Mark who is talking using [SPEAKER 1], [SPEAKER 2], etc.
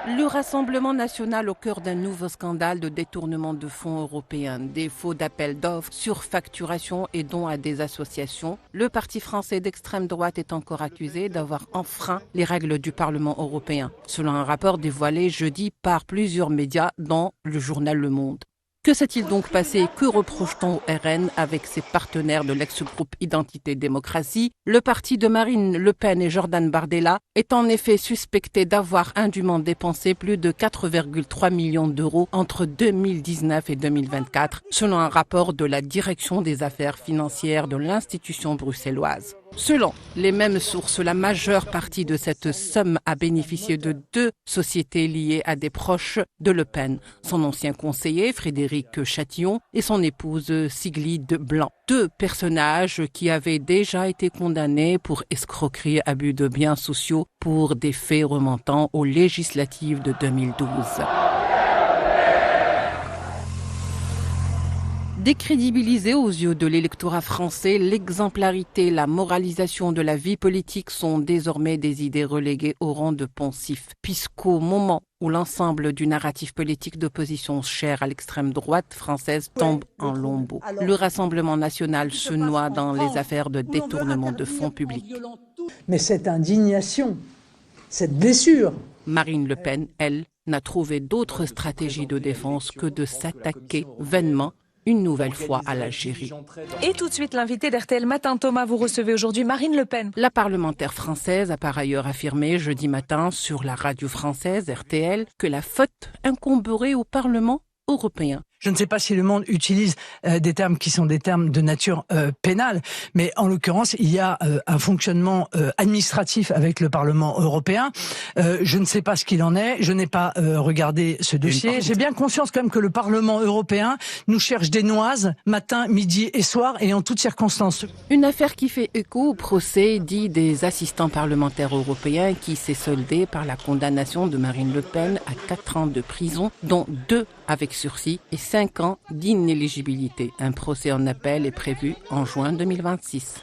[SPEAKER 1] Le Rassemblement national au cœur d'un nouveau scandale de détournement de fonds européens, des faux d'appel d'offres, surfacturation et dons à des associations. Le parti français d'extrême droite est encore accusé d'avoir enfreint les règles du Parlement européen, selon un rapport dévoilé jeudi par plusieurs médias dont le journal Le Monde. Que s'est-il donc passé? Que reproche-t-on au RN avec ses partenaires de l'ex-groupe Identité Démocratie? Le parti de Marine Le Pen et Jordan Bardella est en effet suspecté d'avoir indûment dépensé plus de 4,3 millions d'euros entre 2019 et 2024, selon un rapport de la Direction des affaires financières de l'institution bruxelloise. Selon les mêmes sources, la majeure partie de cette somme a bénéficié de deux sociétés liées à des proches de Le Pen, son ancien conseiller Frédéric Chatillon et son épouse Siglide Blanc. Deux personnages qui avaient déjà été condamnés pour escroquerie, abus de biens sociaux pour des faits remontant aux législatives de 2012. Décrédibilisée aux yeux de l'électorat français, l'exemplarité, la moralisation de la vie politique sont désormais des idées reléguées au rang de poncifs, puisqu'au moment où l'ensemble du narratif politique d'opposition cher à l'extrême droite française tombe en lambeaux, le Rassemblement national se noie dans les affaires de détournement de fonds publics.
[SPEAKER 2] Mais cette indignation, cette blessure.
[SPEAKER 1] Marine Le Pen, elle, n'a trouvé d'autre stratégie de défense que de s'attaquer vainement une nouvelle fois à l'Algérie.
[SPEAKER 3] Et tout de suite, l'invité d'RTL Matin, Thomas, vous recevez aujourd'hui Marine Le Pen.
[SPEAKER 1] La parlementaire française a par ailleurs affirmé jeudi matin sur la radio française RTL que la faute incomberait au Parlement européen.
[SPEAKER 2] Je ne sais pas si le monde utilise des termes qui sont des termes de nature pénale, mais en l'occurrence, il y a un fonctionnement administratif avec le Parlement européen. Je ne sais pas ce qu'il en est, je n'ai pas regardé ce dossier. J'ai bien conscience quand même que le Parlement européen nous cherche des noises matin, midi et soir et en toutes circonstances.
[SPEAKER 1] Une affaire qui fait écho au procès dit des assistants parlementaires européens qui s'est soldé par la condamnation de Marine Le Pen à 4 ans de prison, dont 2 avec sursis et 5 ans d'inéligibilité. Un procès en appel est prévu en juin 2026.